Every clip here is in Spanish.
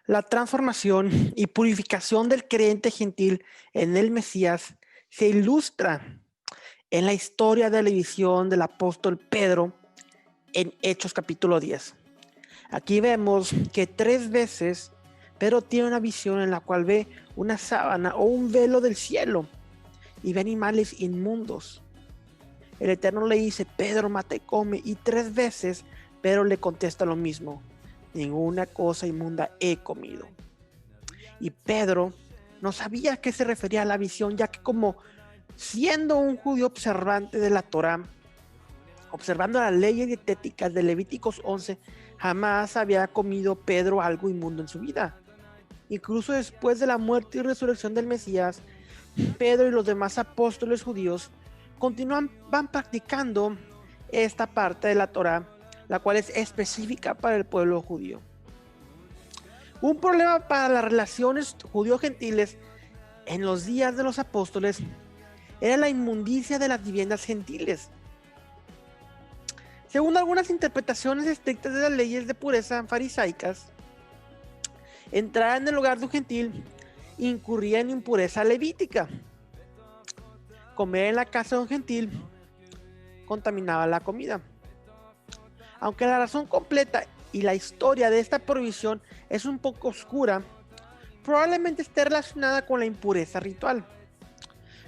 La transformación y purificación del creyente gentil en el Mesías se ilustra en la historia de la visión del apóstol Pedro en Hechos capítulo 10. Aquí vemos que 3 veces Pedro tiene una visión en la cual ve una sábana o un velo del cielo y ve animales inmundos. El Eterno le dice: Pedro, mata y come, y 3 veces Pedro le contesta lo mismo: ninguna cosa inmunda he comido. Y Pedro no sabía a qué se refería a la visión, ya que como siendo un judío observante de la Torá, observando las leyes dietéticas de Levíticos 11, jamás había comido Pedro algo inmundo en su vida. Incluso después de la muerte y resurrección del Mesías, Pedro y los demás apóstoles judíos van practicando esta parte de la Torá, la cual es específica para el pueblo judío. Un problema para las relaciones judío-gentiles en los días de los apóstoles era la inmundicia de las viviendas gentiles. Según algunas interpretaciones estrictas de las leyes de pureza farisaicas, entrar en el hogar de un gentil incurría en impureza levítica. Comer en la casa de un gentil contaminaba la comida. Aunque la razón completa y la historia de esta prohibición es un poco oscura, probablemente esté relacionada con la impureza ritual,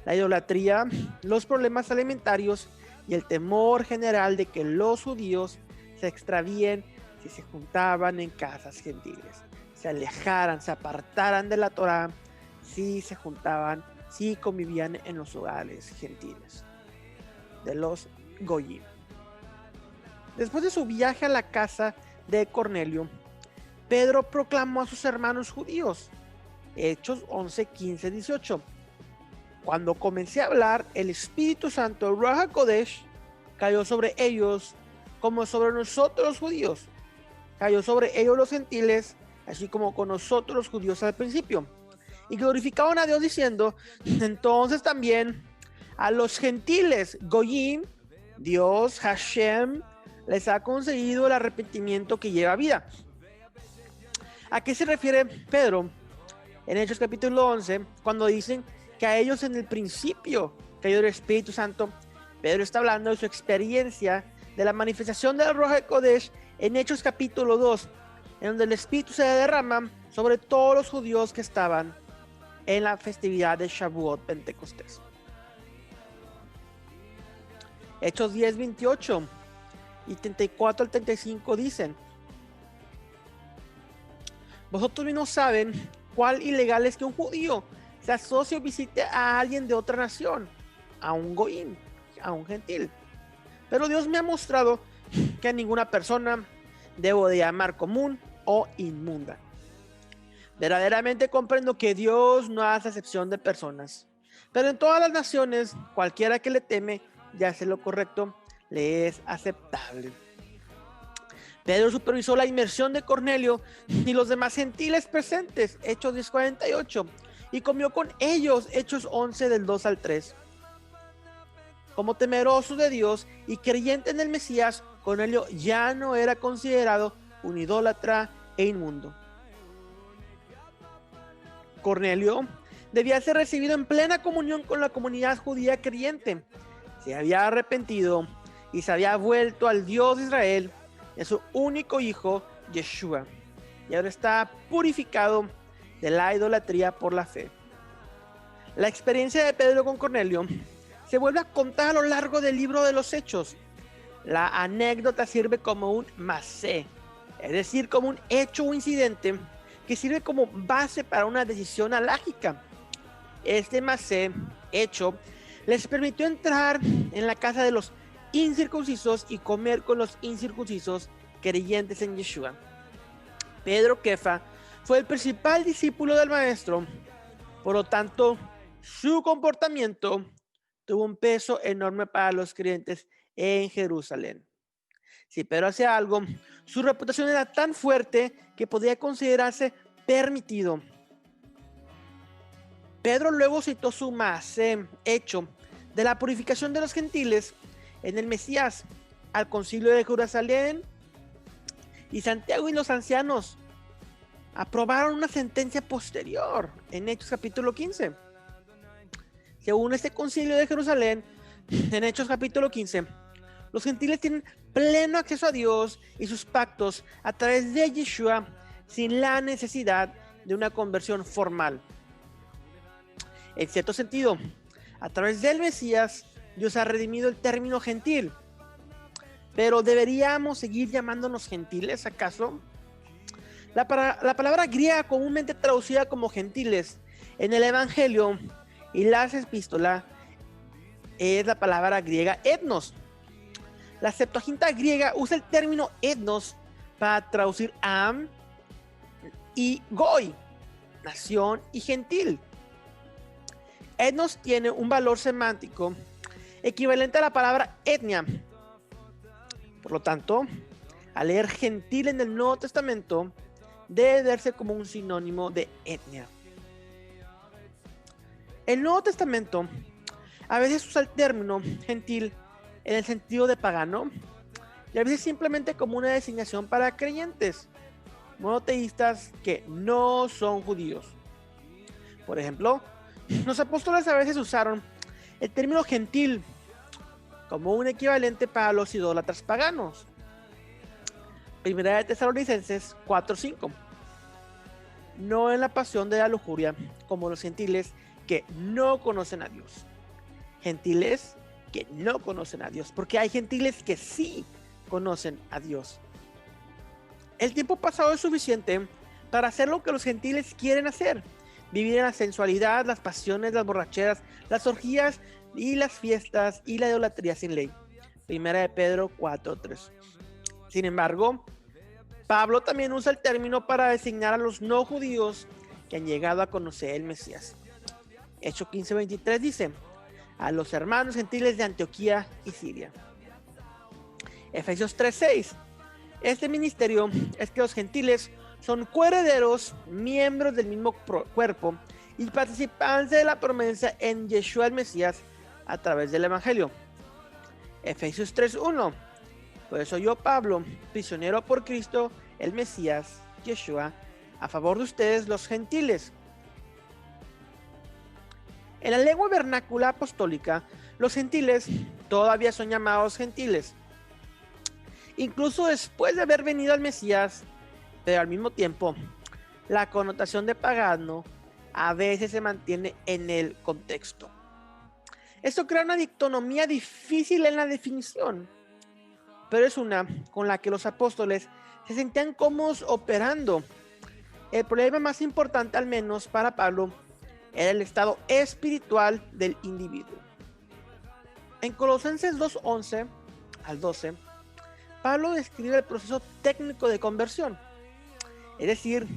la idolatría, los problemas alimentarios y el temor general de que los judíos se extravíen si se juntaban en casas gentiles, se alejaran, se apartaran de la Torá si se juntaban, si convivían en los hogares gentiles de los Goyim. Después de su viaje a la casa de Cornelio, Pedro proclamó a sus hermanos judíos. Hechos 11, 15, 18. Cuando comencé a hablar, el Espíritu Santo, el Ruach HaKodesh, cayó sobre ellos como sobre nosotros los judíos. Cayó sobre ellos los gentiles, así como con nosotros los judíos al principio. Y glorificaban a Dios diciendo: entonces también a los gentiles, Goyim, Dios, Hashem, les ha concedido el arrepentimiento que lleva vida. ¿A qué se refiere Pedro en Hechos capítulo 11 cuando dicen que a ellos en el principio cayó el Espíritu Santo? Pedro está hablando de su experiencia de la manifestación del Ruach HaKodesh en Hechos capítulo 2, en donde el Espíritu se derrama sobre todos los judíos que estaban en la festividad de Shavuot, Pentecostés. Hechos 10, 28 y 34 al 35 dicen: vosotros mismos saben cuál ilegal es que un judío se asocie o visite a alguien de otra nación, a un goín, a un gentil. Pero Dios me ha mostrado que a ninguna persona debo de llamar común o inmunda. Verdaderamente comprendo que Dios no hace excepción de personas, pero en todas las naciones, cualquiera que le teme y hace lo correcto, le es aceptable. Pedro supervisó la inmersión de Cornelio y los demás gentiles presentes, Hechos 10:48, y comió con ellos, Hechos 11 del 2 al 3. Como temeroso de Dios y creyente en el Mesías, Cornelio ya no era considerado un idólatra e inmundo. Cornelio debía ser recibido en plena comunión con la comunidad judía creyente. Se había arrepentido y se había vuelto al Dios de Israel, de su único hijo, Yeshua, y ahora está purificado de la idolatría por la fe. La experiencia de Pedro con Cornelio se vuelve a contar a lo largo del libro de los Hechos. La anécdota sirve como un masé, es decir, como un hecho o incidente que sirve como base para una decisión alágica. Este masé, hecho, les permitió entrar en la casa de los incircuncisos y comer con los incircuncisos creyentes en Yeshua. Pedro Kefa fue el principal discípulo del maestro, por lo tanto, su comportamiento tuvo un peso enorme para los creyentes en Jerusalén. Si Pedro hacía algo, su reputación era tan fuerte que podía considerarse permitido. Pedro luego citó su hecho de la purificación de los gentiles en el Mesías al concilio de Jerusalén, y Santiago y los ancianos aprobaron una sentencia posterior en Hechos capítulo 15. Según este concilio de Jerusalén, en Hechos capítulo 15, los gentiles tienen pleno acceso a Dios y sus pactos a través de Yeshua sin la necesidad de una conversión formal. En cierto sentido, a través del Mesías, Dios ha redimido el término gentil. Pero ¿deberíamos seguir llamándonos gentiles, acaso? La palabra griega comúnmente traducida como gentiles en el Evangelio y las epístolas es la palabra griega etnos. La Septuaginta griega usa el término etnos para traducir am y goy, nación y gentil. Etnos tiene un valor semántico equivalente a la palabra etnia. Por lo tanto, al leer gentil en el Nuevo Testamento, debe verse como un sinónimo de etnia. El Nuevo Testamento a veces usa el término gentil en el sentido de pagano y a veces simplemente como una designación para creyentes monoteístas que no son judíos. Por ejemplo, los apóstoles a veces usaron el término gentil como un equivalente para los idólatras paganos. Primera de Tesalonicenses 4:5. No en la pasión de la lujuria, como los gentiles que no conocen a Dios. Gentiles que no conocen a Dios, porque hay gentiles que sí conocen a Dios. El tiempo pasado es suficiente para hacer lo que los gentiles quieren hacer: vivir en la sensualidad, las pasiones, las borracheras, las orgías y las fiestas y la idolatría sin ley. Primera de Pedro 4:3. Sin embargo, Pablo también usa el término para designar a los no judíos que han llegado a conocer el Mesías. Hechos 15:23 dice: a los hermanos gentiles de Antioquía y Siria. Efesios 3:6. Este ministerio es que los gentiles son coherederos, miembros del mismo cuerpo y participantes de la promesa en Yeshua el Mesías a través del Evangelio. Efesios 3:1. Por eso yo, Pablo, prisionero por Cristo, el Mesías, Yeshua, a favor de ustedes los gentiles. En la lengua vernácula apostólica, los gentiles todavía son llamados gentiles, incluso después de haber venido al Mesías, pero al mismo tiempo, la connotación de pagano a veces se mantiene en el contexto. Esto crea una dicotomía difícil en la definición, pero es una con la que los apóstoles se sentían cómodos operando. El problema más importante, al menos para Pablo, era el estado espiritual del individuo. En Colosenses 2:11 al 12, Pablo describe el proceso técnico de conversión, es decir,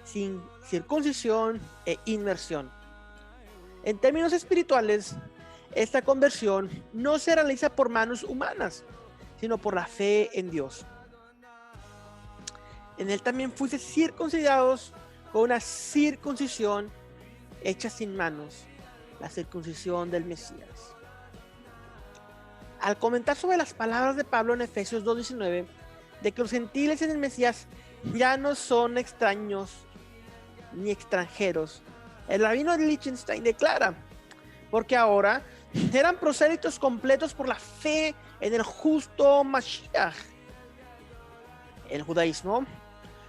sin circuncisión e inmersión. En términos espirituales, esta conversión no se realiza por manos humanas, sino por la fe en Dios. En él también fuiste circuncidados con una circuncisión hecha sin manos, la circuncisión del Mesías. Al comentar sobre las palabras de Pablo en Efesios 2:19, de que los gentiles en el Mesías ya no son extraños ni extranjeros, el rabino Lichtenstein declara: porque ahora eran prosélitos completos por la fe en el justo Mashiach. En el judaísmo,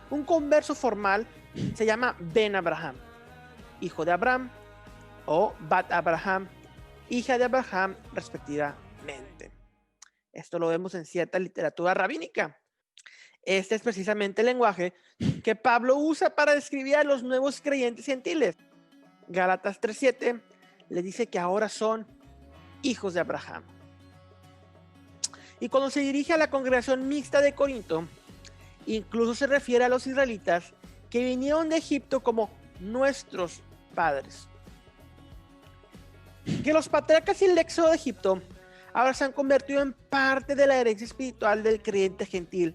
un converso formal se llama Ben Abraham, hijo de Abraham, o Bat Abraham, hija de Abraham, respectivamente. Esto lo vemos en cierta literatura rabínica. Este es precisamente el lenguaje que Pablo usa para describir a los nuevos creyentes gentiles. Gálatas 3:7 le dice que ahora son hijos de Abraham. Y cuando se dirige a la congregación mixta de Corinto, incluso se refiere a los israelitas que vinieron de Egipto como nuestros padres. Que los patriarcas y el éxodo de Egipto ahora se han convertido en parte de la herencia espiritual del creyente gentil,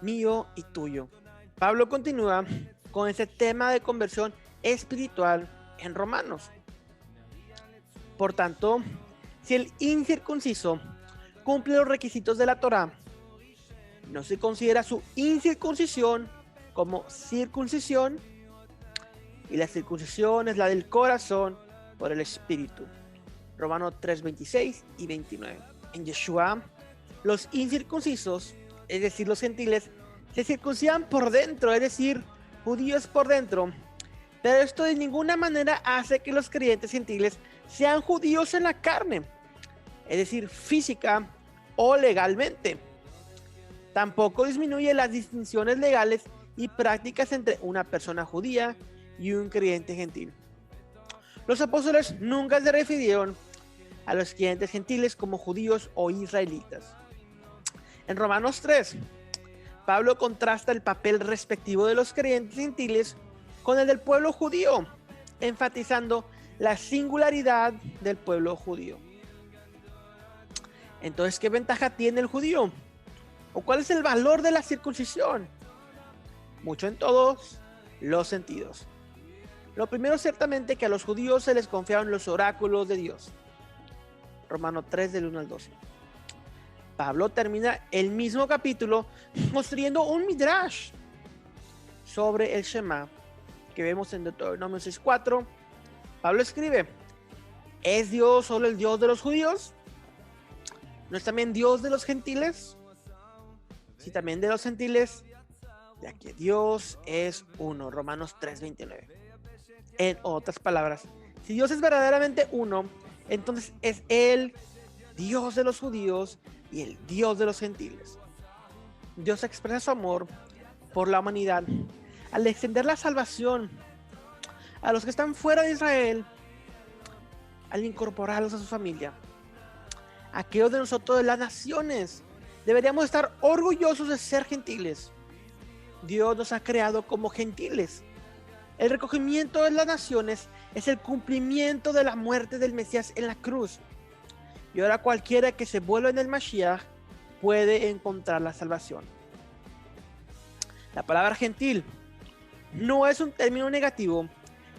mío y tuyo. Pablo continúa con ese tema de conversión espiritual en Romanos. Por tanto, si el incircunciso cumple los requisitos de la Torá, no se considera su incircuncisión como circuncisión, y la circuncisión es la del corazón por el Espíritu. Romanos 3, 26 y 29. En Yeshua, los incircuncisos, es decir, los gentiles, se circuncidan por dentro, es decir, judíos por dentro. Pero esto de ninguna manera hace que los creyentes gentiles sean judíos en la carne, es decir, física o legalmente. Tampoco disminuye las distinciones legales y prácticas entre una persona judía y un creyente gentil. Los apóstoles nunca se refirieron a los creyentes gentiles como judíos o israelitas. En Romanos 3, Pablo contrasta el papel respectivo de los creyentes gentiles con el del pueblo judío, enfatizando la singularidad del pueblo judío. Entonces, ¿qué ventaja tiene el judío? ¿O cuál es el valor de la circuncisión? Mucho en todos los sentidos. Lo primero, ciertamente, que a los judíos se les confiaron los oráculos de Dios. Romanos 3, del 1 al 12. Pablo termina el mismo capítulo construyendo un midrash sobre el Shema que vemos en Deuteronomio 6:4. Pablo escribe: ¿es Dios solo el Dios de los judíos? ¿No es también Dios de los gentiles? Sí, también de los gentiles, ya que Dios es uno. Romanos 3:29. En otras palabras, si Dios es verdaderamente uno, entonces es el Dios de los judíos y el Dios de los gentiles. Dios expresa su amor por la humanidad al extender la salvación a los que están fuera de Israel, al incorporarlos a su familia. Aquellos de nosotros de las naciones deberíamos estar orgullosos de ser gentiles. Dios nos ha creado como gentiles. El recogimiento de las naciones es el cumplimiento de la muerte del Mesías en la cruz. Y ahora cualquiera que se vuelva en el Mashiach puede encontrar la salvación. La palabra gentil no es un término negativo,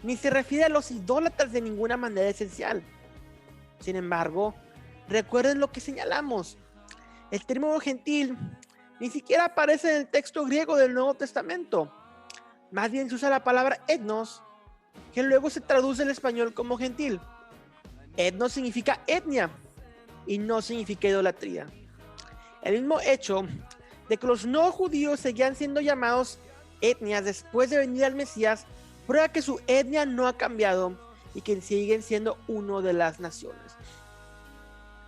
ni se refiere a los idólatras de ninguna manera esencial. Sin embargo, recuerden lo que señalamos. El término gentil ni siquiera aparece en el texto griego del Nuevo Testamento. Más bien se usa la palabra etnos, que luego se traduce al español como gentil. Etnos significa etnia y no significa idolatría. El mismo hecho de que los no judíos seguían siendo llamados etnias después de venir al Mesías prueba que su etnia no ha cambiado y que siguen siendo uno de las naciones.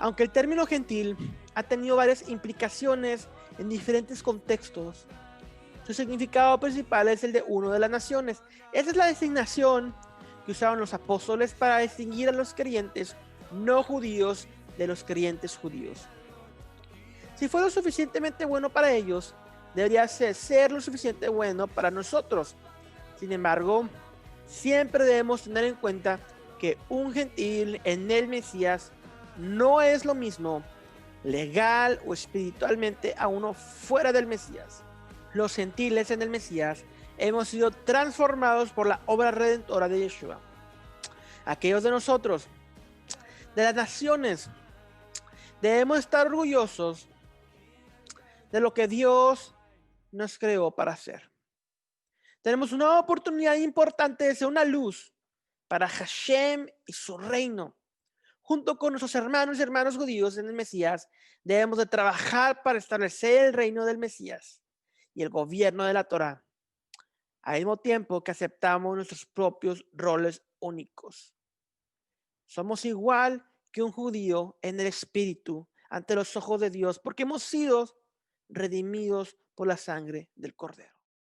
Aunque el término gentil ha tenido varias implicaciones en diferentes contextos, su significado principal es el de uno de las naciones. Esa es la designación que usaron los apóstoles para distinguir a los creyentes no judíos de los creyentes judíos. Si fue lo suficientemente bueno para ellos, debería ser lo suficiente bueno para nosotros. Sin embargo, siempre debemos tener en cuenta que un gentil en el Mesías no es lo mismo legal o espiritualmente a uno fuera del Mesías. Los gentiles en el Mesías hemos sido transformados por la obra redentora de Yeshua. Aquellos de nosotros, de las naciones, debemos estar orgullosos de lo que Dios nos creó para hacer. Tenemos una oportunidad importante de ser una luz para Hashem y su reino. Junto con nuestros hermanos y hermanas judíos en el Mesías, debemos de trabajar para establecer el reino del Mesías y el gobierno de la Torá, al mismo tiempo que aceptamos nuestros propios roles únicos. Somos igual que un judío en el espíritu ante los ojos de Dios, porque hemos sido redimidos por la sangre del Cordero.